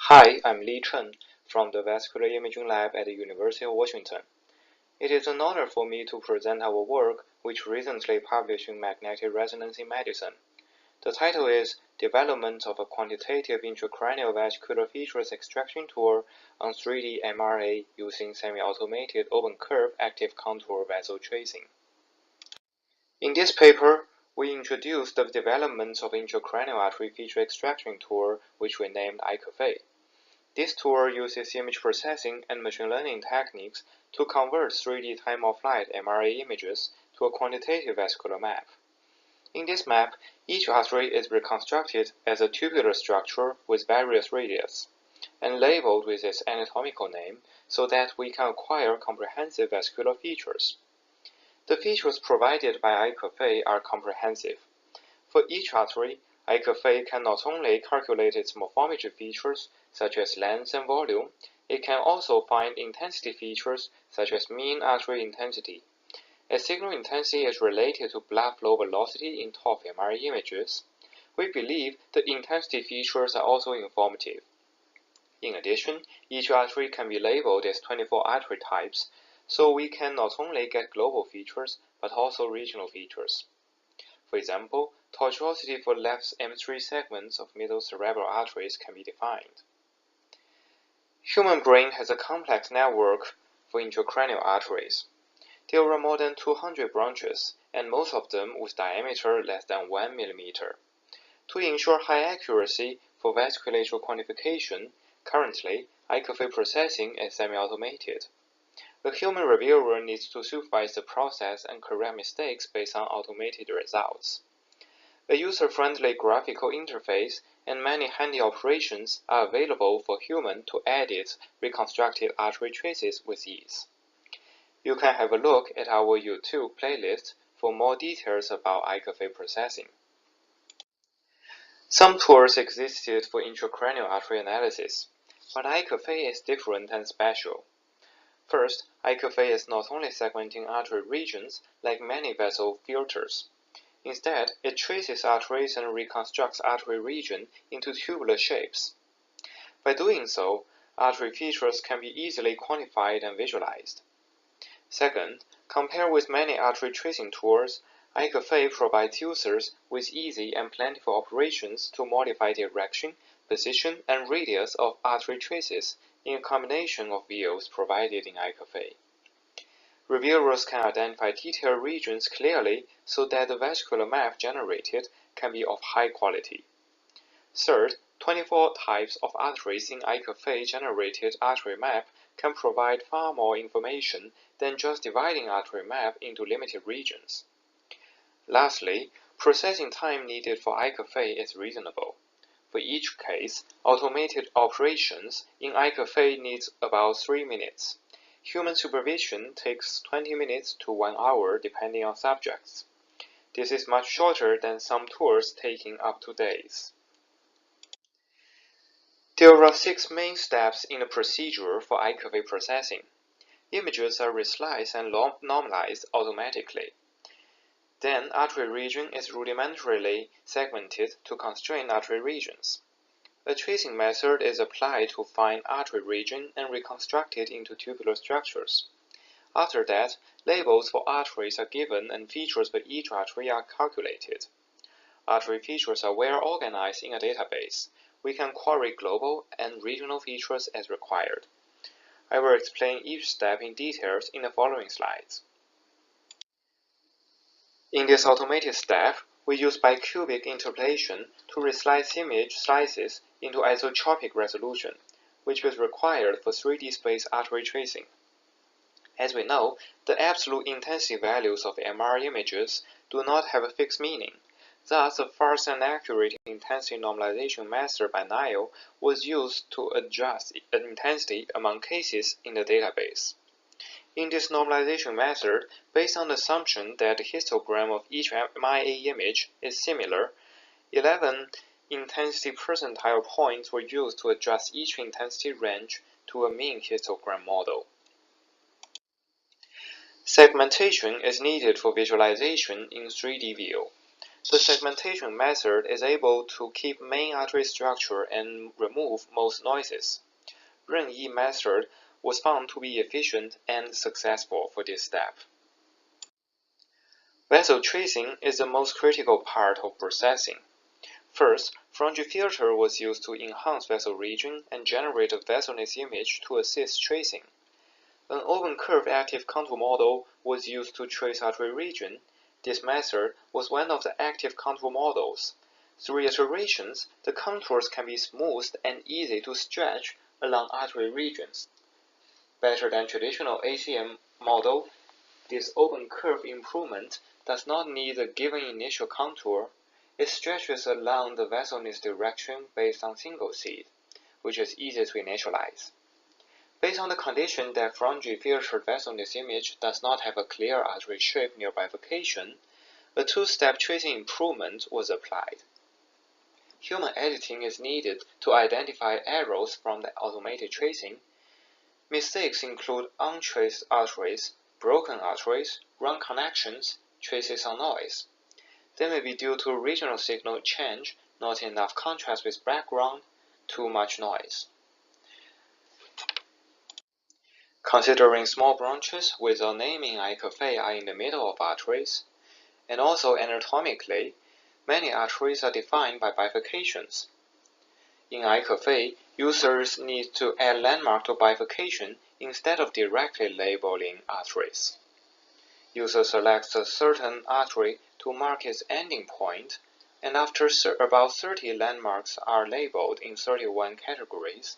Hi, I'm Chen from the Vascular Imaging Lab at the University of Washington. It is an honor for me to present our work, which recently published in Magnetic Resonance in Medicine. The title is Development of a Quantitative Intracranial Vascular Features Extraction Tool on 3D MRA using Semiautomated Open-Curve Active Contour Vessel Tracing. In this paper, we introduced the development of intracranial artery feature extraction tool, which we named iCafe. This tool uses image processing and machine learning techniques to convert 3D time-of-flight MRA images to a quantitative vascular map. In this map, each artery is reconstructed as a tubular structure with various radius, and labeled with its anatomical name so that we can acquire comprehensive vascular features. The features provided by iCafe are comprehensive. For each artery, iCafe can not only calculate its morphometry features, such as length and volume, it can also find intensity features, such as mean artery intensity. As signal intensity is related to blood flow velocity in TOF MRI images, we believe the intensity features are also informative. In addition, each artery can be labeled as 24 artery types, so we can not only get global features, but also regional features. For example, tortuosity for left M3 segments of middle cerebral arteries can be defined. Human brain has a complex network for intracranial arteries. There are more than 200 branches, and most of them with diameter less than 1 mm. To ensure high accuracy for vasculature quantification, currently, iCafe processing is semi-automated. The human reviewer needs to supervise the process and correct mistakes based on automated results. A user-friendly graphical interface and many handy operations are available for humans to edit reconstructed artery traces with ease. You can have a look at our YouTube playlist for more details about iCafe processing. Some tools existed for intracranial artery analysis, but iCafe is different and special. First, iCafe is not only segmenting artery regions like many vessel filters. Instead, it traces arteries and reconstructs artery region into tubular shapes. By doing so, artery features can be easily quantified and visualized. Second, compared with many artery tracing tools, iCafe provides users with easy and plentiful operations to modify direction, position, and radius of artery traces in a combination of views provided in iCafe. Reviewers can identify detailed regions clearly so that the vascular map generated can be of high quality. Third, 24 types of arteries in iCafe generated artery map can provide far more information than just dividing artery map into limited regions. Lastly, processing time needed for iCafe is reasonable. For each case, automated operations in iCafe needs about 3 minutes. Human supervision takes 20 minutes to 1 hour depending on subjects. This is much shorter than some tools taking up to days. There are 6 main steps in the procedure for iCafe processing. Images are resliced and normalized automatically. Then, artery region is rudimentarily segmented to constrain artery regions. A tracing method is applied to find artery region and reconstruct it into tubular structures. After that, labels for arteries are given and features for each artery are calculated. Artery features are well organized in a database. We can query global and regional features as required. I will explain each step in details in the following slides. In this automated step, we use bicubic interpolation to reslice image slices into isotropic resolution, which is required for 3D space artery tracing. As we know, the absolute intensity values of MR images do not have a fixed meaning. Thus, a fast and accurate intensity normalization method by Nile was used to adjust intensity among cases in the database. In this normalization method, based on the assumption that the histogram of each MIA image is similar, 11 intensity percentile points were used to adjust each intensity range to a mean histogram model. Segmentation is needed for visualization in 3D view. The segmentation method is able to keep main artery structure and remove most noises. Ren-Yi method was found to be efficient and successful for this step. Vessel tracing is the most critical part of processing. First, Frangi filter was used to enhance vessel region and generate a vesselness image to assist tracing. An open curve active contour model was used to trace artery region. This method was one of the active contour models. Through iterations, the contours can be smoothed and easy to stretch along artery regions. Better than traditional ACM model, this open curve improvement does not need a given initial contour. It stretches along the vesselness direction based on single seed, which is easy to initialize. Based on the condition that Frangi filtered vesselness image does not have a clear artery shape near bifurcation, a two-step tracing improvement was applied. Human editing is needed to identify errors from the automated tracing. Mistakes include untraced arteries, broken arteries, wrong connections, traces on noise. They may be due to regional signal change, not enough contrast with background, too much noise. Considering small branches without naming iCafe are in the middle of arteries, and also anatomically, many arteries are defined by bifurcations. In iCafe, users need to add landmark to bifurcation instead of directly labeling arteries. User selects a certain artery to mark its ending point, and after about 30 landmarks are labeled in 31 categories,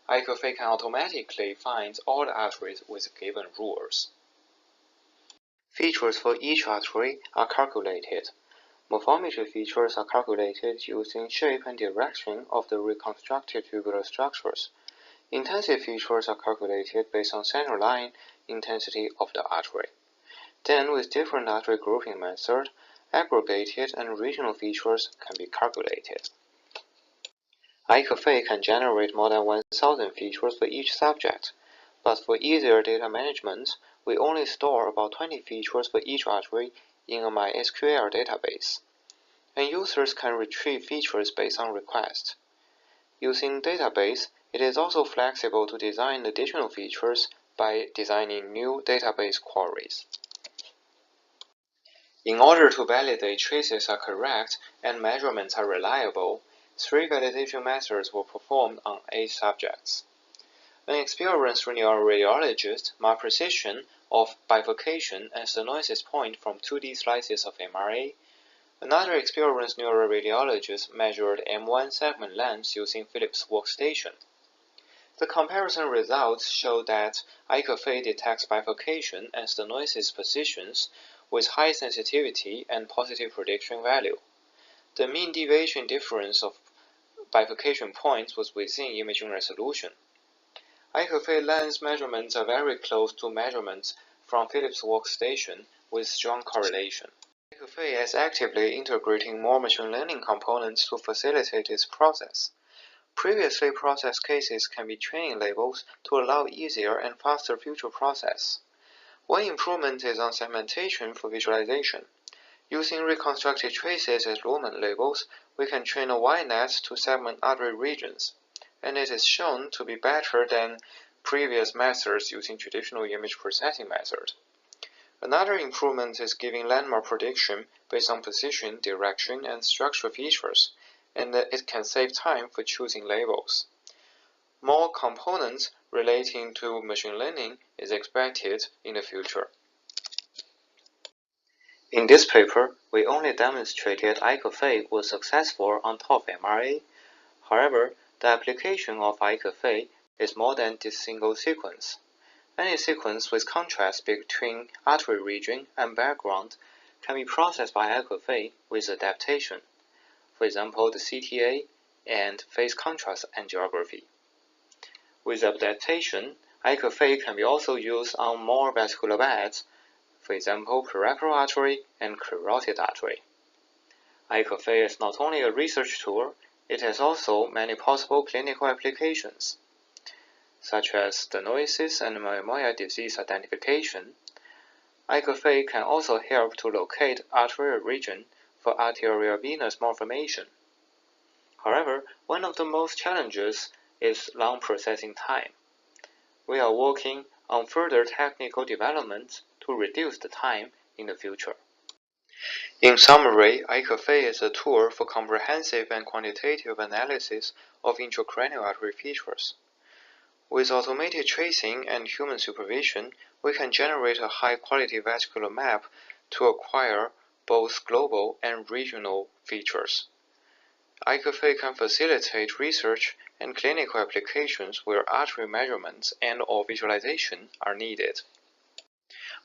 iCafe can automatically find all the arteries with given rules. Features for each artery are calculated. Morphometry features are calculated using shape and direction of the reconstructed tubular structures. Intensive features are calculated based on center line intensity of the artery. Then, with different artery grouping method, aggregated and regional features can be calculated. iCafe can generate more than 1,000 features for each subject, but for easier data management, we only store about 20 features for each artery in a MySQL database, and users can retrieve features based on request. Using database, it is also flexible to design additional features by designing new database queries. In order to validate traces are correct and measurements are reliable, 3 validation methods were performed on 8 subjects. An experienced neuroradiologist marked precision of bifurcation and stenosis point from 2D slices of MRA. Another experienced neuroradiologist measured M1 segment length using Philips workstation. The comparison results show that iCafe detects bifurcation and stenosis positions with high sensitivity and positive prediction value. The mean deviation difference of bifurcation points was within imaging resolution. iCafe lens measurements are very close to measurements from Philips workstation with strong correlation. iCafe is actively integrating more machine learning components to facilitate its process. Previously processed cases can be training labels to allow easier and faster future process. One improvement is on segmentation for visualization. Using reconstructed traces as lumen labels, we can train a wide net to segment artery regions, and it is shown to be better than previous methods using traditional image processing method. Another improvement is giving landmark prediction based on position, direction, and structural features, and it can save time for choosing labels. More components relating to machine learning is expected in the future. In this paper, we only demonstrated iCafe was successful on top of MRA. However, the application of iCafe is more than this single sequence. Any sequence with contrast between artery region and background can be processed by iCafe with adaptation. For example, the CTA and phase contrast angiography. With adaptation, iCafe can be also used on more vascular beds, for example, peripheral artery and carotid artery. iCafe is not only a research tool, it has also many possible clinical applications, such as stenosis and myeloid disease identification. iCafe can also help to locate arterial region for arterial venous malformation. However, one of the most challenges is long processing time. We are working on further technical developments to reduce the time in the future. In summary, iCafe is a tool for comprehensive and quantitative analysis of intracranial artery features. With automated tracing and human supervision, we can generate a high-quality vascular map to acquire both global and regional features. iCafe can facilitate research and clinical applications where artery measurements and/or visualization are needed.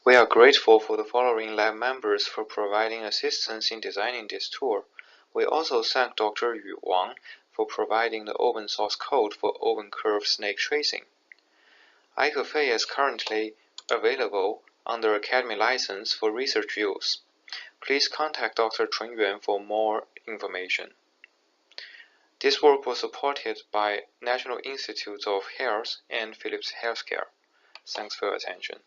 We are grateful for the following lab members for providing assistance in designing this tool. We also thank Dr. Yu Wang for providing the open source code for open curve snake tracing. iCafe is currently available under Academy license for research use. Please contact Dr. Chen Yuan for more information. This work was supported by National Institutes of Health and Philips Healthcare. Thanks for your attention.